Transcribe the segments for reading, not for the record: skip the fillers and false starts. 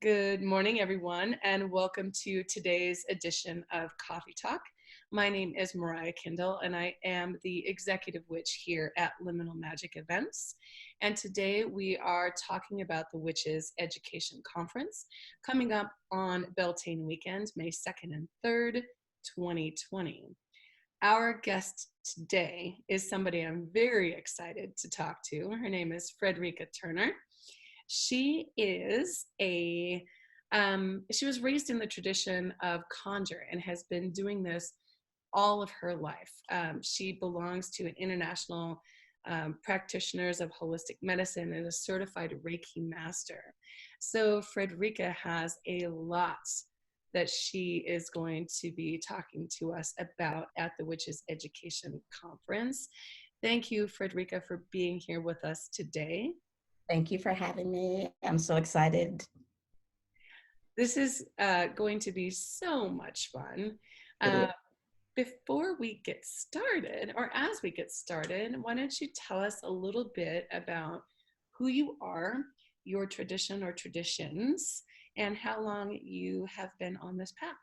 Good morning, everyone, and welcome to today's edition of Coffee Talk. My name is Mariah Kindle, and I am the executive witch here at Liminal Magic Events. And today we are talking about the Witches Education Conference coming up on Beltane weekend, May 2nd and 3rd, 2020. Our guest today is somebody I'm very excited to talk to. Her name is Fredericka Turner. She is she was raised in the tradition of conjure and has been doing this all of her life. She belongs to an international practitioners of holistic medicine and a certified Reiki master. So Frederica has a lot that she is going to be talking to us about at the Witches Education Conference. Thank you, Frederica, for being here with us today. Thank you for having me. I'm so excited. This is going to be so much fun. Before we get started, or as we get started, why don't you tell us a little bit about who you are, your tradition or traditions, and how long you have been on this path?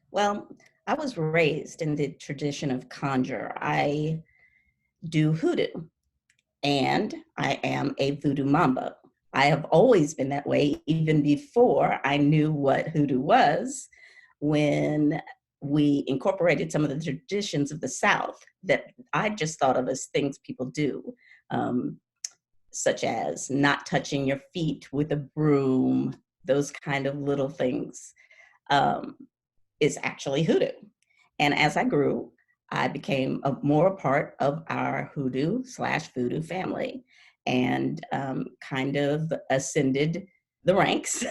Well, I was raised in the tradition of conjure. I do hoodoo, and I am a VooDoo Mambo. I have always been that way, even before I knew what hoodoo was, when we incorporated some of the traditions of the South that I just thought of as things people do, such as not touching your feet with a broom, those kind of little things, is actually hoodoo. And as I grew, I became more a part of our hoodoo/voodoo family and kind of ascended the ranks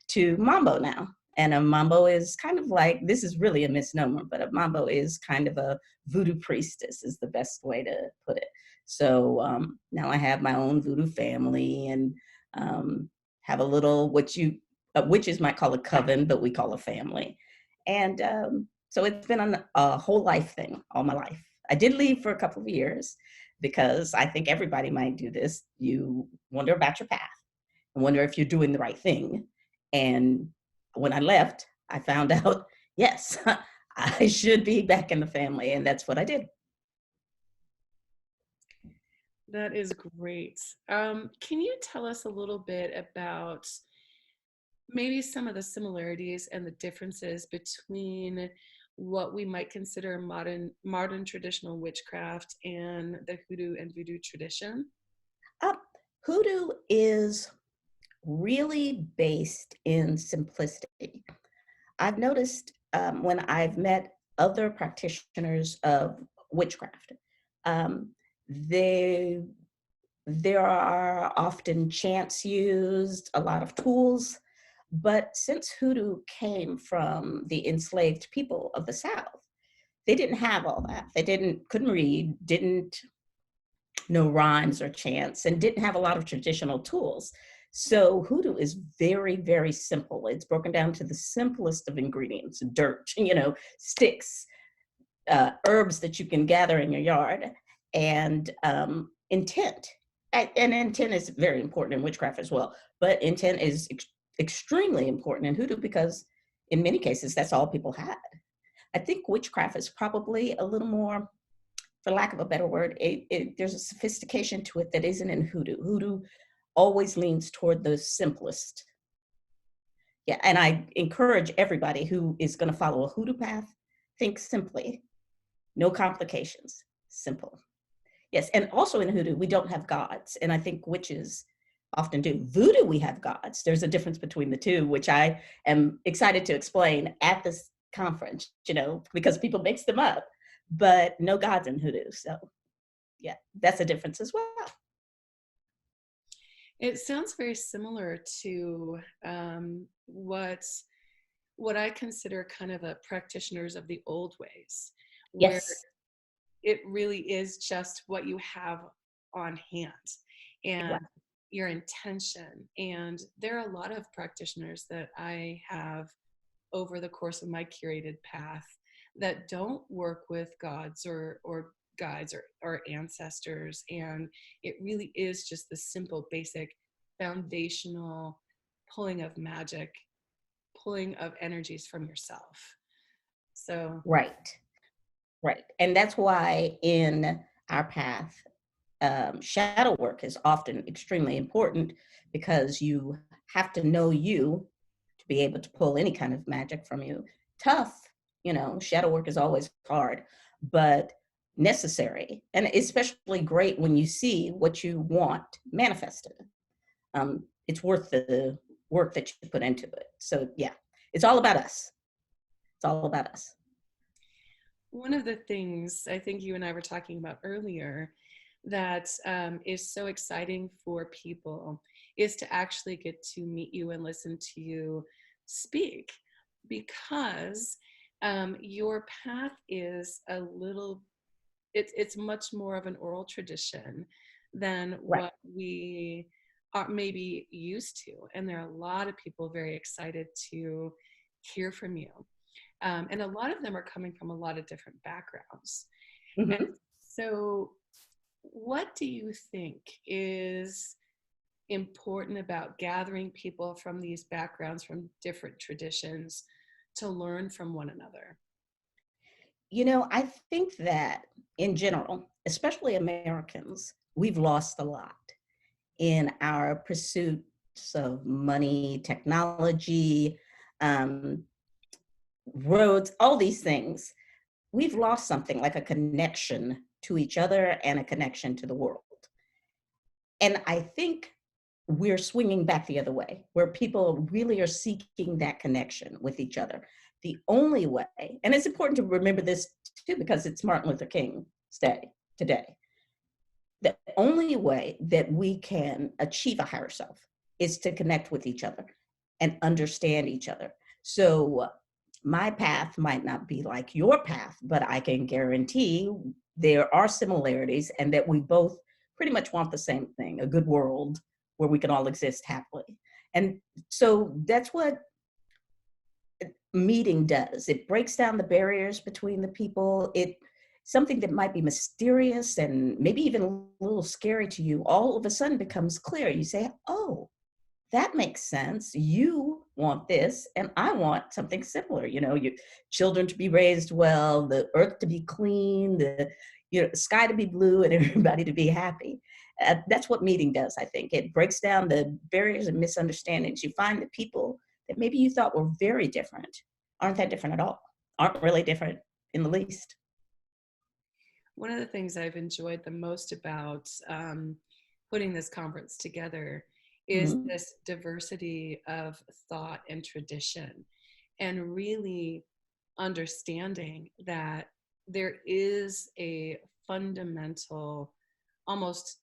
to Mambo now. And a Mambo is kind of like, this is really a misnomer, but a Mambo is kind of a voodoo priestess is the best way to put it. So now I have my own voodoo family and have a little, witches might call a coven, but we call a family. And so it's been a whole life thing all my life. I did leave for a couple of years because I think everybody might do this. You wonder about your path and wonder if you're doing the right thing. And when I left, I found out, yes, I should be back in the family. And that's what I did. That is great. Can you tell us a little bit about maybe some of the similarities and the differences between what we might consider modern traditional witchcraft and the hoodoo and voodoo tradition? Uh, Hoodoo is really based in simplicity. I've noticed when I've met other practitioners of witchcraft, um, they there are often chants used, a lot of tools, but since hoodoo came from the enslaved people of the South, they didn't have all that. They couldn't read, didn't know rhymes or chants, and didn't have a lot of traditional tools. So hoodoo is very, very simple. It's broken down to the simplest of ingredients: dirt, sticks, herbs that you can gather in your yard, and intent. And intent is very important in witchcraft as well, but intent is extremely important in hoodoo because in many cases that's all people had. I think witchcraft is probably a little more, for lack of a better word, there's a sophistication to it that isn't in hoodoo. Hoodoo always leans toward the simplest. Yeah, and I encourage everybody who is going to follow a hoodoo path, think simply, no complications, simple. Yes, and also in hoodoo, we don't have gods, and I think witches often do. Voodoo, we have gods. There's a difference between the two, which I am excited to explain at this conference, because people mix them up, but no gods in hoodoo. So yeah, that's a difference as well. It sounds very similar to what I consider kind of a practitioners of the old ways, where Yes. it really is just what you have on hand and Right. your intention. And there are a lot of practitioners that I have over the course of my curated path that don't work with gods or guides or ancestors. And it really is just the simple, basic, foundational pulling of magic, pulling of energies from yourself. So, Right, right. And that's why in our path, shadow work is often extremely important because you have to know you to be able to pull any kind of magic from you. Tough, shadow work is always hard, but necessary. And especially great when you see what you want manifested. It's worth the work that you put into it. So, yeah, it's all about us. It's all about us. one of the things I think you and I were talking about earlier that is so exciting for people is to actually get to meet you and listen to you speak, because your path is a little, it's much more of an oral tradition than Right. what we are maybe used to. And there are a lot of people very excited to hear from you. And a lot of them are coming from a lot of different backgrounds. And Mm-hmm. so, what do you think is important about gathering people from these backgrounds, from different traditions, to learn from one another? I think that in general, especially Americans, we've lost a lot in our pursuits of money, technology, um, roads, all these things. We've lost something like a connection to each other and a connection to the world. And I think we're swinging back the other way, where people really are seeking that connection with each other. The only way, and it's important to remember this too, because it's Martin Luther King's Day today. The only way that we can achieve a higher self is to connect with each other and understand each other. So my path might not be like your path, but I can guarantee there are similarities and that we both pretty much want the same thing, a good world where we can all exist happily. And so that's what meeting does. It breaks down the barriers between the people. It something that might be mysterious and maybe even a little scary to you all of a sudden becomes clear. You say, "Oh, that makes sense. You want this, and I want something similar. Your children to be raised well, the earth to be clean, the sky to be blue, and everybody to be happy." That's what meeting does. I think it breaks down the barriers and misunderstandings. You find that people that maybe you thought were very different aren't that different at all. Aren't really different in the least. One of the things I've enjoyed the most about putting this conference together is Mm-hmm. this diversity of thought and tradition, and really understanding that there is a fundamental, almost,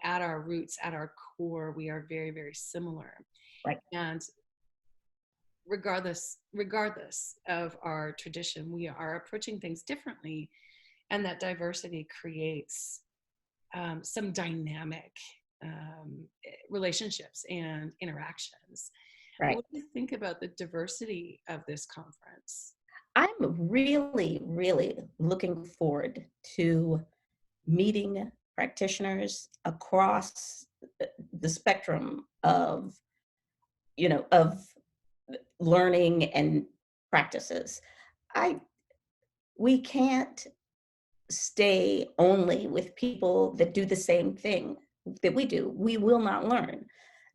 at our roots, at our core, we are very, very similar. Right. And regardless of our tradition, we are approaching things differently, and that diversity creates some dynamic relationships and interactions. Right. What do you think about the diversity of this conference? I'm really, really looking forward to meeting practitioners across the spectrum of learning and practices. I We can't stay only with people that do the same thing that we do. We will not learn.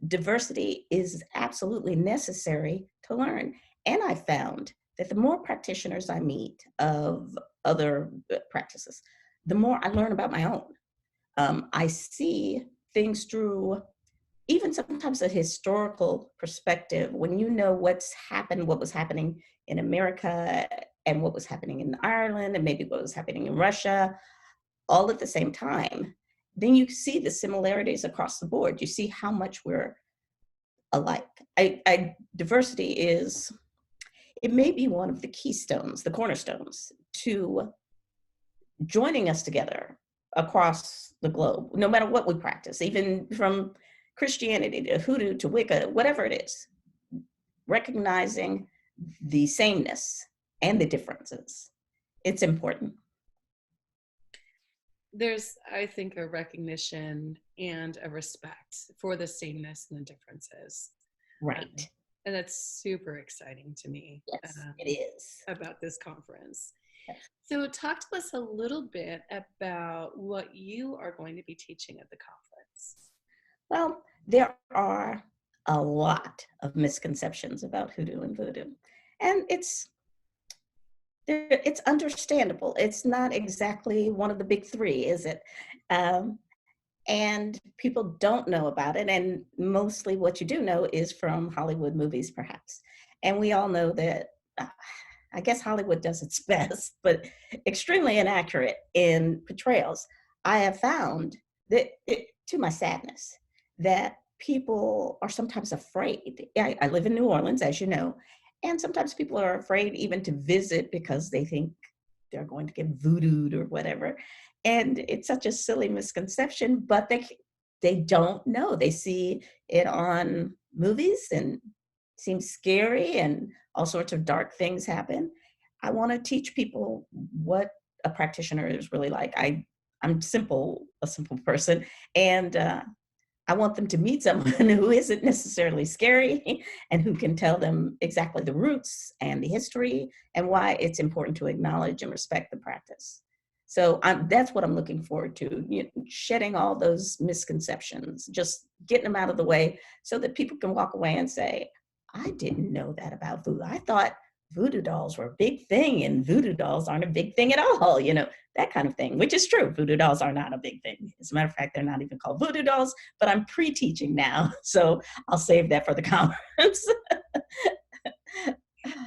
Diversity is absolutely necessary to learn. And I found that the more practitioners I meet of other practices, the more I learn about my own. I see things through even sometimes a historical perspective. When you know what's happened, what was happening in America and what was happening in Ireland and maybe what was happening in Russia, all at the same time, then you see the similarities across the board. You see how much we're alike. Diversity is, it may be one of the keystones, the cornerstones to joining us together across the globe, no matter what we practice, even from Christianity to hoodoo to Wicca, whatever it is, recognizing the sameness and the differences. It's important. There's, I think, a recognition and a respect for the sameness and the differences. Right. And that's super exciting to me Yes, it is. about this conference. Yes. So talk to us a little bit about what you are going to be teaching at the conference. Well, there are a lot of misconceptions about hoodoo and voodoo. And it's understandable. It's not exactly one of the big three, is it? Um, and people don't know about it. And mostly what you do know is from Hollywood movies, perhaps. And we all know that, uh, I guess Hollywood does its best, but extremely inaccurate in portrayals. I have found that, to my sadness, that people are sometimes afraid. I live in New Orleans, as you know, and sometimes people are afraid even to visit because they think they're going to get voodooed or whatever. And it's such a silly misconception, but they don't know. They see it on movies and seems scary and all sorts of dark things happen. I want to teach people what a practitioner is really like. I'm simple, a simple person, and I want them to meet someone who isn't necessarily scary and who can tell them exactly the roots and the history and why it's important to acknowledge and respect the practice. So that's what I'm looking forward to, shedding all those misconceptions, just getting them out of the way so that people can walk away and say, I didn't know that about voodoo. I thought voodoo dolls were a big thing and voodoo dolls aren't a big thing at all, that kind of thing, which is true. Voodoo dolls are not a big thing. As a matter of fact, they're not even called voodoo dolls, but I'm pre-teaching now. So I'll save that for the conference.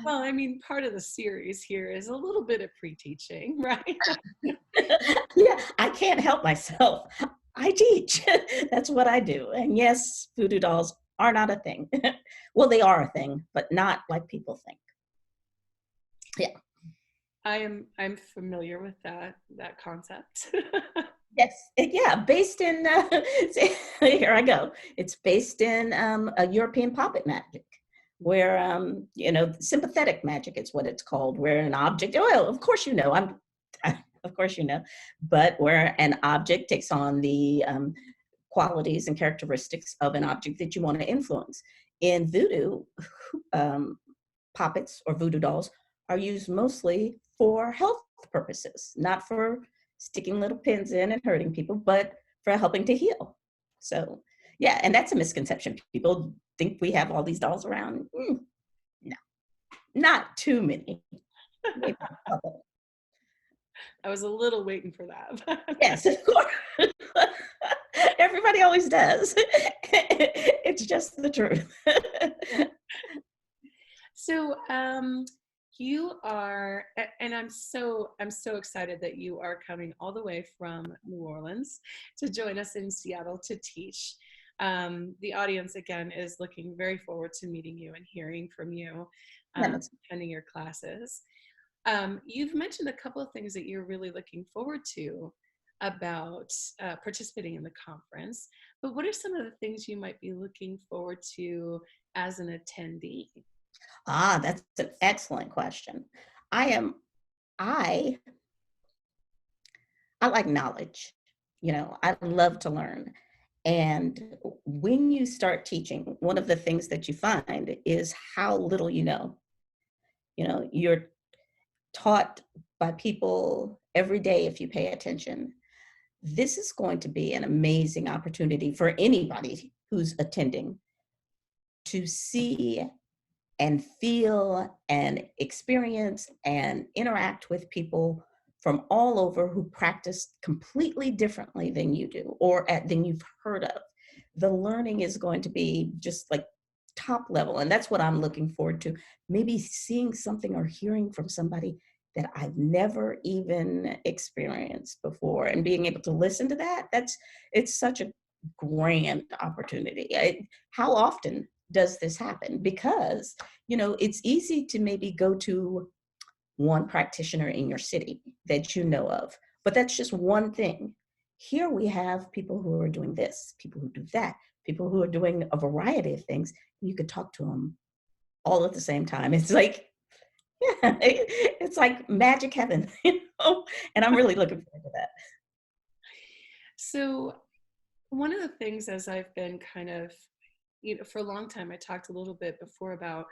Well, I mean, part of the series here is a little bit of pre-teaching, right? Yeah, I can't help myself. I teach. That's what I do. And yes, voodoo dolls are not a thing. Well, they are a thing, but not like people think. Yeah. I'm familiar with that concept. Yes, yeah, based in, here I go. It's based in a European puppet magic, where, sympathetic magic is what it's called, where an object, well, of course of course but where an object takes on the qualities and characteristics of an object that you want to influence. In voodoo, um, puppets or voodoo dolls are used mostly for health purposes, not for sticking little pins in and hurting people, but for helping to heal. So, yeah, and that's a misconception. People think we have all these dolls around. No, not too many. Maybe a couple. I was a little waiting for that. Yes, of course. Everybody always does. It's just the truth. So you are, and I'm so excited that you are coming all the way from New Orleans to join us in Seattle to teach. The audience again is looking very forward to meeting you and hearing from you, attending your classes. You've mentioned a couple of things that you're really looking forward to about participating in the conference, but what are some of the things you might be looking forward to as an attendee? That's an excellent question. I am, I, I like knowledge. I love to learn. And when you start teaching, one of the things that you find is how little you know. You're taught by people every day if you pay attention. This is going to be an amazing opportunity for anybody who's attending to see and feel and experience and interact with people from all over who practice completely differently than you do or than you've heard of. The learning is going to be just like top level. And that's what I'm looking forward to. Maybe seeing something or hearing from somebody that I've never even experienced before and being able to listen to that. It's such a grand opportunity. How often does this happen? Because it's easy to maybe go to one practitioner in your city that you know of, but that's just one thing. Here we have people who are doing this, people who do that, people who are doing a variety of things. You could talk to them all at the same time. It's like, yeah, it's like magic heaven, and I'm really looking forward to that. So one of the things as I've been kind of for a long time, I talked a little bit before about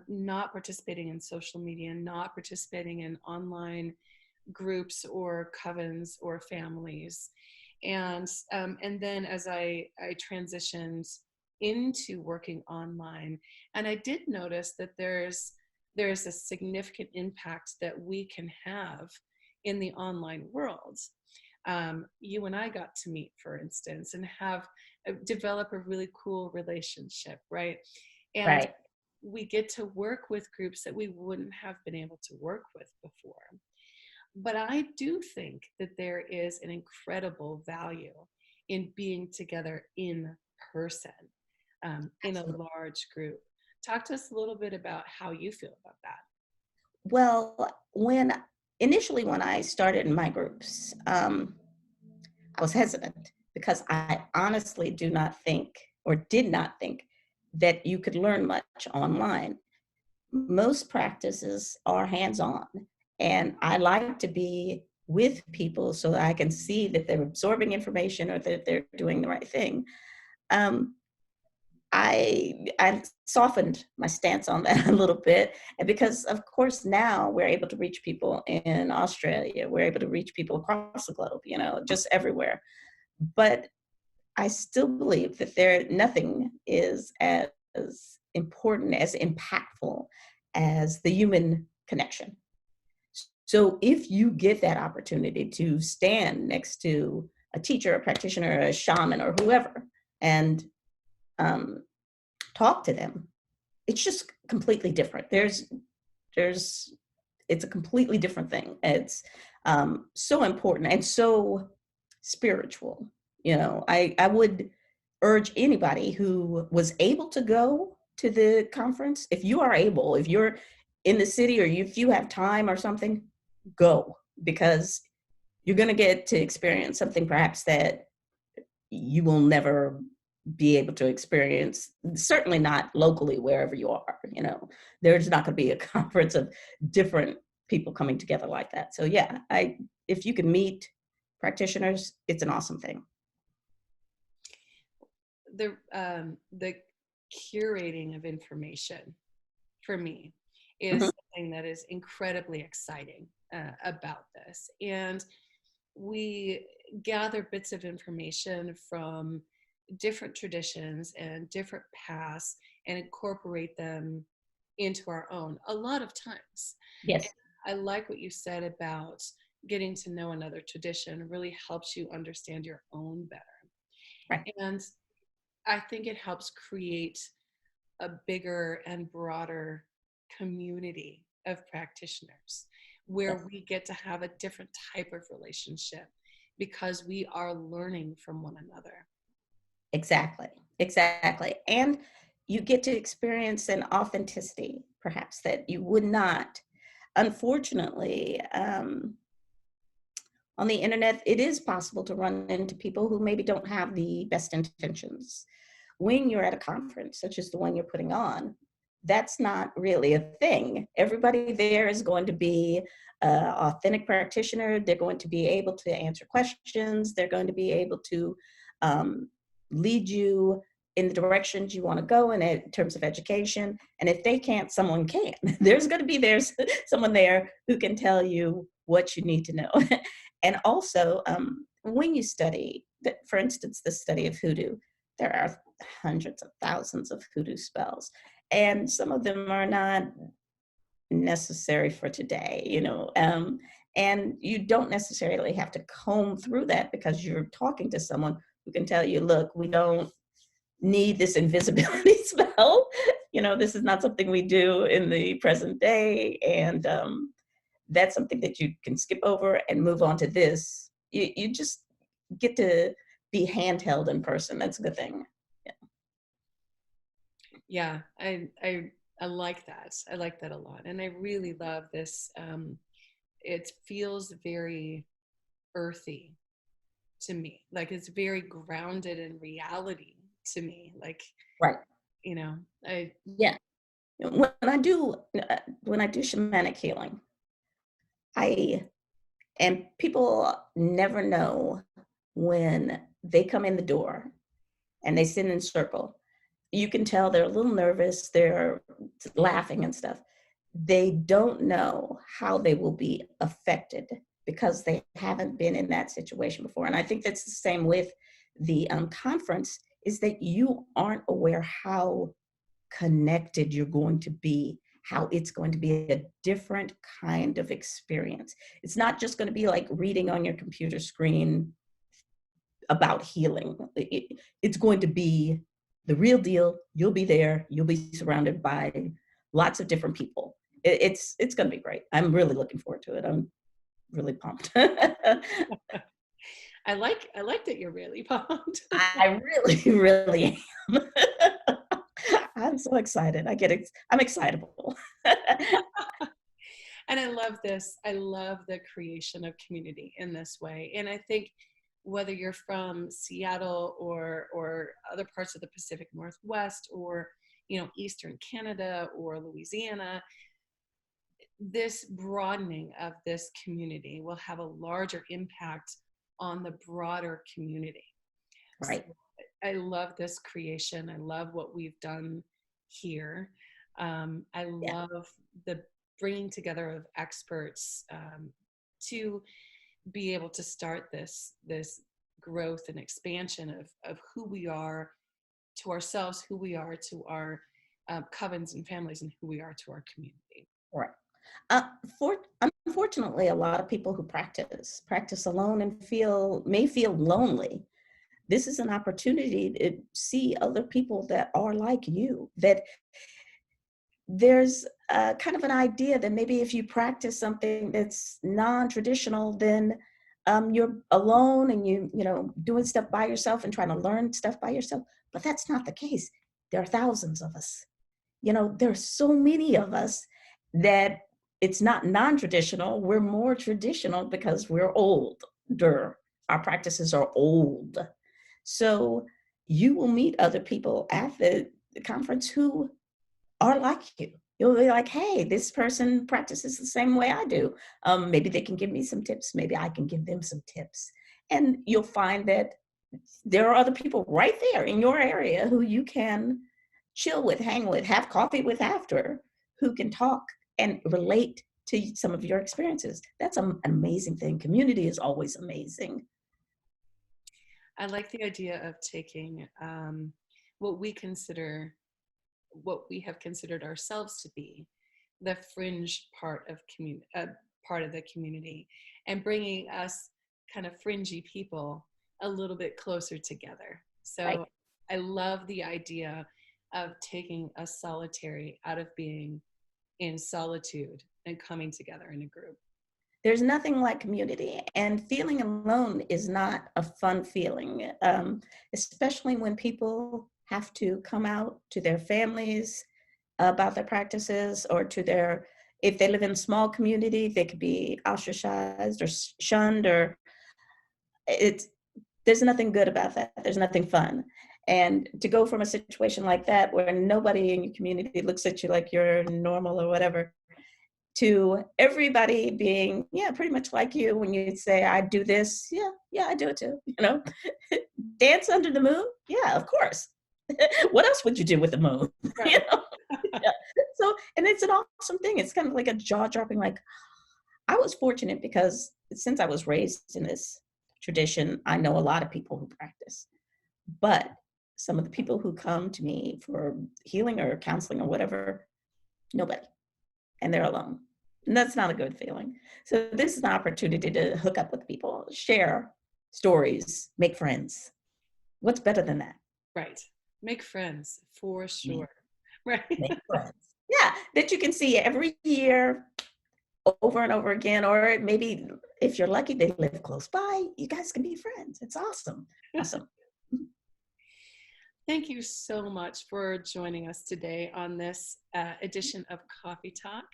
not participating in social media, not participating in online groups or covens or families. And then as I transitioned into working online, and I did notice that there's a significant impact that we can have in the online world. You and I got to meet, for instance, and have develop a really cool relationship, right? And Right. we get to work with groups that we wouldn't have been able to work with before. But I do think that there is an incredible value in being together in person, in a Absolutely. large group. Talk to us a little bit about how you feel about that. Well, when I started in my groups, I was hesitant because I honestly do not think, or did not think, that you could learn much online. Most practices are hands-on, and I like to be with people so that I can see that they're absorbing information or that they're doing the right thing. Um, I softened my stance on that a little bit, and because of course now we're able to reach people in Australia, we're able to reach people across the globe, just everywhere. But I still believe that nothing is as important, as impactful as the human connection. So if you get that opportunity to stand next to a teacher, a practitioner, a shaman, or whoever, and um, talk to them, it's just completely different. There's it's a completely different thing. It's so important and so spiritual. I would urge anybody who was able to go to the conference, if you are able, if you're in the city, or if you have time or something, go, because you're going to get to experience something perhaps that you will never be able to experience, certainly not locally, wherever you are. There's not going to be a conference of different people coming together like that. So yeah, if you can meet practitioners, it's an awesome thing. The curating of information for me is Mhm. something that is incredibly exciting about this. And we gather bits of information from different traditions and different paths and incorporate them into our own a lot of times. Yes. I like what you said about getting to know another tradition really helps you understand your own better. Right. And I think it helps create a bigger and broader community of practitioners where Yes. we get to have a different type of relationship because we are learning from one another. Exactly. Exactly. And you get to experience an authenticity, perhaps, that you would not. Unfortunately, on the internet, it is possible to run into people who maybe don't have the best intentions. When you're at a conference, such as the one you're putting on, that's not really a thing. Everybody there is going to be an authentic practitioner. They're going to be able to answer questions. They're going to be able to um, lead you in the directions you want to go in terms of education. And if they can't, someone can. There's someone there who can tell you what you need to know. And also, when you study, for instance, the study of hoodoo, there are hundreds of thousands of hoodoo spells, and some of them are not necessary for today, and you don't necessarily have to comb through that because you're talking to someone who can tell you, look, we don't need this invisibility spell. This is not something we do in the present day, and that's something that you can skip over and move on to this. You just get to be handheld in person. That's a good thing. Yeah. Yeah, I like that. I like that a lot. And I really love this. It feels very earthy to me. Like it's very grounded in reality to me. Like, Right. you know, I Yeah. When I do shamanic healing, I and people never know when they come in the door and they sit in a circle. you can tell they're a little nervous, they're laughing and stuff. They don't know how they will be affected because they haven't been in that situation before. And I think that's the same with the conference, is that you aren't aware how connected you're going to be, how it's going to be a different kind of experience. It's not just going to be like reading on your computer screen about healing. It's going to be the real deal. You'll be there. You'll be surrounded by lots of different people. It's going to be great. I'm really looking forward to it. I'm really pumped. I like that you're really pumped. I really, really am. I'm so excited. I'm excitable. And I love this. I love the creation of community in this way. And I think whether you're from Seattle or other parts of the Pacific Northwest, or Eastern Canada or Louisiana, this broadening of this community will have a larger impact on the broader community. Right. So I love this creation. I love what we've done here. I Yeah. love the bringing together of experts to be able to start this growth and expansion of who we are to ourselves, who we are to our covens and families, and who we are to our community. Right. Uh, Unfortunately, a lot of people who practice alone and may feel lonely. This is an opportunity to see other people that are like you, that there's kind of an idea that maybe if you practice something that's non-traditional, then you're alone and doing stuff by yourself and trying to learn stuff by yourself. But that's not the case. There are thousands of us. There's so many of us that it's not non-traditional. We're more traditional because we're older. Our practices are old. So you will meet other people at the conference who are like you. You'll be like, hey, this person practices the same way I do. Maybe they can give me some tips. Maybe I can give them some tips. And you'll find that there are other people right there in your area who you can chill with, hang with, have coffee with after, who can talk and relate to some of your experiences. That's an amazing thing. Community is always amazing. I like the idea of taking what we consider, what we have considered ourselves to be, the fringe part of the community, and bringing us kind of fringy people a little bit closer together. Right. So I love the idea of taking a solitary out of being in solitude and coming together in a group. There's nothing like community, and feeling alone is not a fun feeling, especially when people have to come out to their families about their practices, or if they live in a small community, they could be ostracized or shunned, or it's, there's nothing good about that. There's nothing fun. And to go from a situation like that, where nobody in your community looks at you like you're normal or whatever, to everybody being, yeah, pretty much like you. When you say, I do this, yeah, I do it too. Dance under the moon, yeah, of course. What else would you do with the moon? you Right. know yeah. So, and it's an awesome thing. It's kind of like a jaw-dropping, like, I was fortunate because since I was raised in this tradition, I know a lot of people who practice. But some of the people who come to me for healing or counseling or whatever, nobody. And they're alone. And that's not a good feeling. So this is an opportunity to hook up with people, share stories, make friends. What's better than that? Right. Make friends for Make, sure. Right. make friends. Yeah, that you can see every year over and over again, or maybe if you're lucky, they live close by, you guys can be friends. It's awesome. Awesome. Thank you so much for joining us today on this edition of Coffee Talk.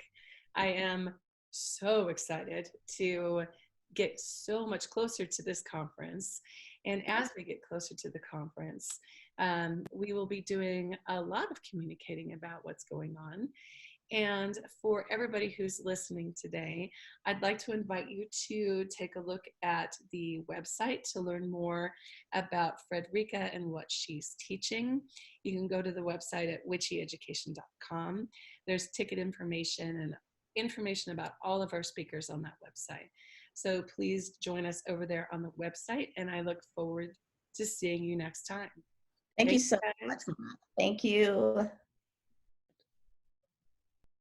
I am so excited to get so much closer to this conference. And as we get closer to the conference, we will be doing a lot of communicating about what's going on. And for everybody who's listening today, I'd like to invite you to take a look at the website to learn more about Frederica and what she's teaching. You can go to the website at witchyeducation.com. There's ticket information and information about all of our speakers on that website. So please join us over there on the website, and I look forward to seeing you next time. Thank you Thanks, so guys. much, Mara. Thank you.